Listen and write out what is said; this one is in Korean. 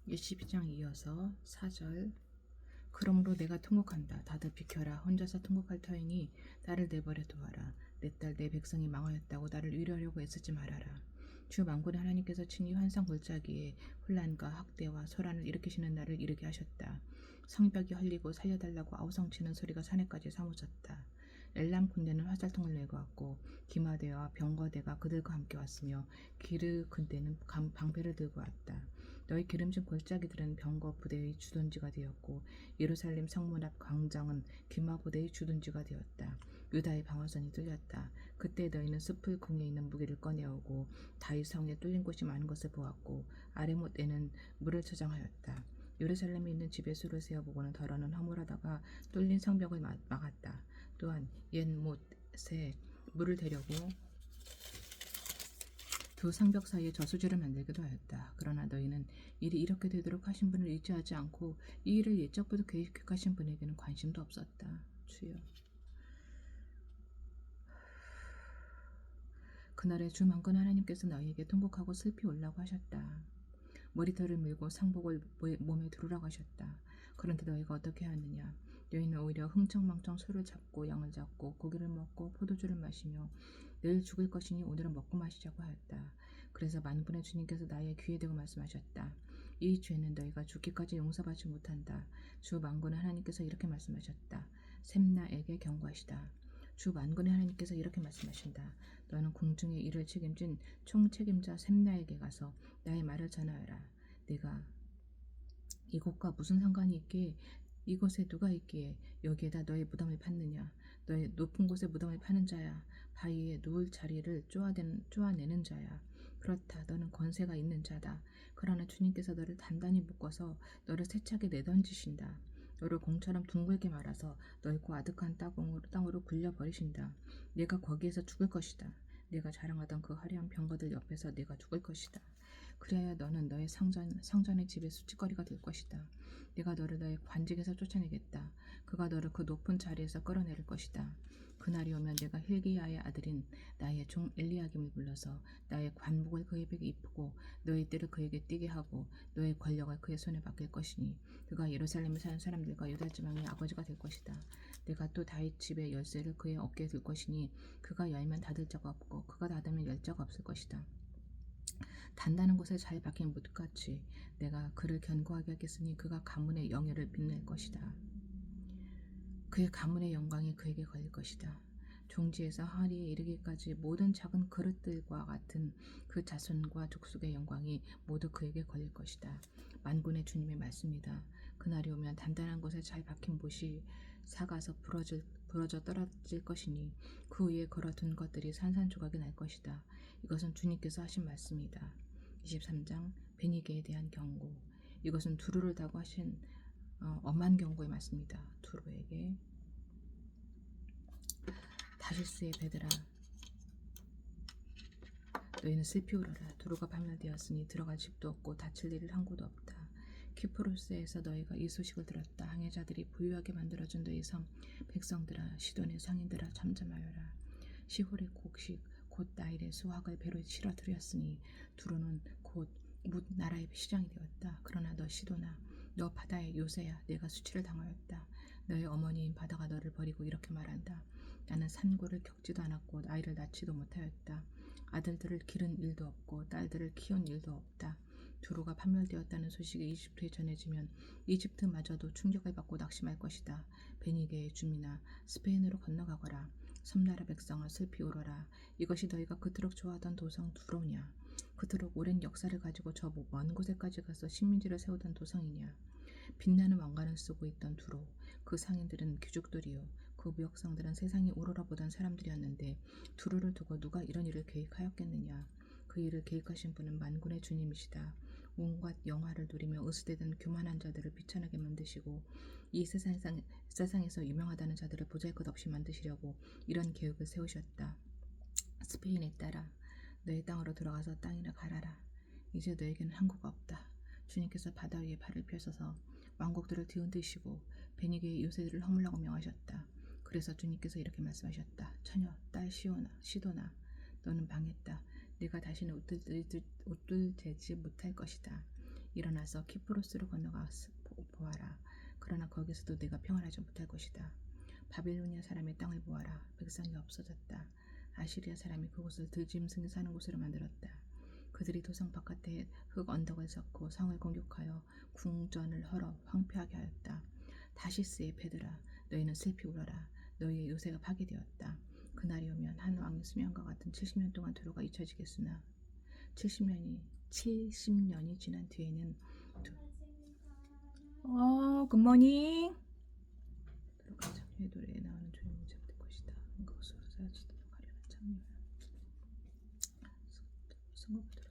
62장 이어서 4절. 그러므로 내가 통곡한다. 다들 비켜라. 혼자서 통곡할 터이니 나를 내버려 두어라. 내 딸 내 백성이 망하였다고 나를 위로하려고 애쓰지 말아라. 주 만군의 하나님께서 친히 환상 골짜기에 혼란과 학대와 소란을 일으키시는 날을 이르게 하셨다. 성벽이 헐리고 살려달라고 아우성치는 소리가 산에까지 사무쳤다. 엘람 군대는 화살통을 내고 왔고 기마대와 병거대가 그들과 함께 왔으며 기르 군대는 방패를 들고 왔다. 너희 기름진 골짜기들은 병거 부대의 주둔지가 되었고 예루살렘 성문 앞 광장은 기마 부대의 주둔지가 되었다. 유다의 방어선이 뚫렸다. 그때 너희는 숲을 궁에 있는 무기를 꺼내오고 다윗 성에 뚫린 곳이 많은 것을 보았고 아레못에는 물을 저장하였다. 예루살렘에 있는 집에 수를 세어보고는 더러는 허물하다가 뚫린 성벽을 막았다. 또한 옛 못에 물을 대려고 두 성벽 사이에 저수지를 만들기도 하였다. 그러나 너희는 일이 이렇게 되도록 하신 분을 의지하지 않고 이 일을 예적부터 계획하신 분에게는 관심도 없었다. 주여. 그날에 주 만군 하나님께서 너희에게 통곡하고 슬피 울라고 하셨다. 머리털을 밀고 상복을 몸에 두르라고 하셨다. 그런데 너희가 어떻게 하느냐? 너희는 오히려 흥청망청 소를 잡고 양을 잡고 고기를 먹고 포도주를 마시며 내일 죽을 것이니 오늘은 먹고 마시자고 하였다. 그래서 만군의 주님께서 나의 귀에 대고 말씀하셨다. 이 죄는 너희가 죽기까지 용서받지 못한다. 주 만군의 하나님께서 이렇게 말씀하셨다. 셈나에게 경고하시다. 주 만군의 하나님께서 이렇게 말씀하신다. 너는 궁중의 일을 책임진 총책임자 셈나에게 가서 나의 말을 전하여라. 내가 이곳과 무슨 상관이 있기에 이곳에 누가 있기에 여기에다 너의 무덤을 팠느냐. 너의 높은 곳에 무덤을 파는 자야. 바위에 누울 자리를 쪼아내는 자야. 그렇다. 너는 권세가 있는 자다. 그러나 주님께서 너를 단단히 묶어서 너를 세차게 내던지신다. 너를 공처럼 둥글게 말아서 넓고 아득한 땅으로 굴려버리신다. 내가 거기에서 죽을 것이다. 내가 자랑하던 그 화려한 병거들 옆에서 내가 죽을 것이다. 그래야 너는 너의 성전의 집의 수치거리가 될 것이다. 내가 너를 너의 관직에서 쫓아내겠다. 그가 너를 그 높은 자리에서 끌어내릴 것이다. 그날이 오면 내가 힐기야의 아들인 나의 종 엘리야김을 불러서 나의 관복을 그에게 입히고 너의 띠를 그에게 띠게 하고 너의 권력을 그의 손에 맡길 것이니 그가 예루살렘에 사는 사람들과 유다 지방의 아버지가 될 것이다. 내가 또 다윗 집의 열쇠를 그의 어깨에 둘 것이니 그가 열면 닫을 자가 없고 그가 닫으면 열 자가 없을 것이다. 단단한 곳에 잘 박힌 못같이 내가 그를 견고하게 하겠으니 그가 가문의 영예를 빛낼 것이다. 그의 가문의 영광이 그에게 걸릴 것이다. 종지에서 허리에 이르기까지 모든 작은 그릇들과 같은 그 자손과 족속의 영광이 모두 그에게 걸릴 것이다. 만군의 주님의 말씀이다. 그날이 오면 단단한 곳에 잘 박힌 못이 사가서 부러져 떨어질 것이니 그 위에 걸어둔 것들이 산산조각이 날 것이다. 이것은 주님께서 하신 말씀이다. 23장 베니게에 대한 경고. 이것은 두루를 타고 하신 엄한 경고의 말씀이다. 두루에게 다시스의 배들아 너희는 슬피 울어라. 두루가 파멸되었으니 들어갈 집도 없고 다칠 일을 한 곳도 없다. 키프로스에서 너희가 이 소식을 들었다. 항해자들이 부유하게 만들어준 너희 섬 백성들아 시돈의 상인들아 잠잠하여라. 시홀의 곡식 곧 나일의 수확을 배로 실어 들였으니 두루는 곧 뭇 나라의 시장이 되었다. 그러나 너 시도나 너 바다의 요새야 내가 수치를 당하였다. 너의 어머니인 바다가 너를 버리고 이렇게 말한다. 나는 산고를 겪지도 않았고 아이를 낳지도 못하였다. 아들들을 기른 일도 없고 딸들을 키운 일도 없다. 두루가 파멸되었다는 소식이 이집트에 전해지면 이집트마저도 충격을 받고 낙심할 것이다. 베니게의 주민아 스페인으로 건너가거라. 섬나라 백성아 슬피 울어라. 이것이 너희가 그토록 좋아하던 도성 두로냐. 그토록 오랜 역사를 가지고 저 먼 곳에까지 가서 식민지를 세우던 도성이냐. 빛나는 왕관을 쓰고 있던 두로. 그 상인들은 귀족들이요 그 무역상들은 세상에 오로라보던 사람들이었는데 두루를 두고 누가 이런 일을 계획하였겠느냐. 그 일을 계획하신 분은 만군의 주님이시다. 온갖 영화를 누리며 으스대던 교만한 자들을 비천하게 만드시고 이 세상에서 유명하다는 자들을 보잘것없이 만드시려고 이런 계획을 세우셨다. 스페인에 따라 너의 땅으로 들어가서 땅이나 갈아라. 이제 너에게는 항구가 없다. 주님께서 바다 위에 발을 펴셔서 왕국들을 뒤흔드시고 베니게의 요새들을 허물라고 명하셨다. 그래서 주님께서 이렇게 말씀하셨다. 처녀 딸 시도나 너는 망했다. 내가 다시는 웃들대지 못할 것이다. 일어나서 키프로스로 건너가 보아라. 그러나 거기서도 내가 평안하지 못할 것이다. 바빌로니아 사람의 땅을 보아라. 백성이 없어졌다. 아시리아 사람이 그곳을 들짐승이 사는 곳으로 만들었다. 그들이 도성 바깥에 흙 언덕을 쌓고 성을 공격하여 궁전을 헐어 황폐하게 하였다. 다시스의 배들아, 너희는 슬피 울어라. 너희의 요새가 파괴되었다. 그날이 오면 한 왕의 수명과 같은 70년 동안 도로가 잊혀지겠으나 70년이 지난 뒤에는 굿모닝. 들어가자. 이 노래에 나오는 조용히 잠들 것이다. 그것으로 사라지도록 하려는 창녀야. 성읍을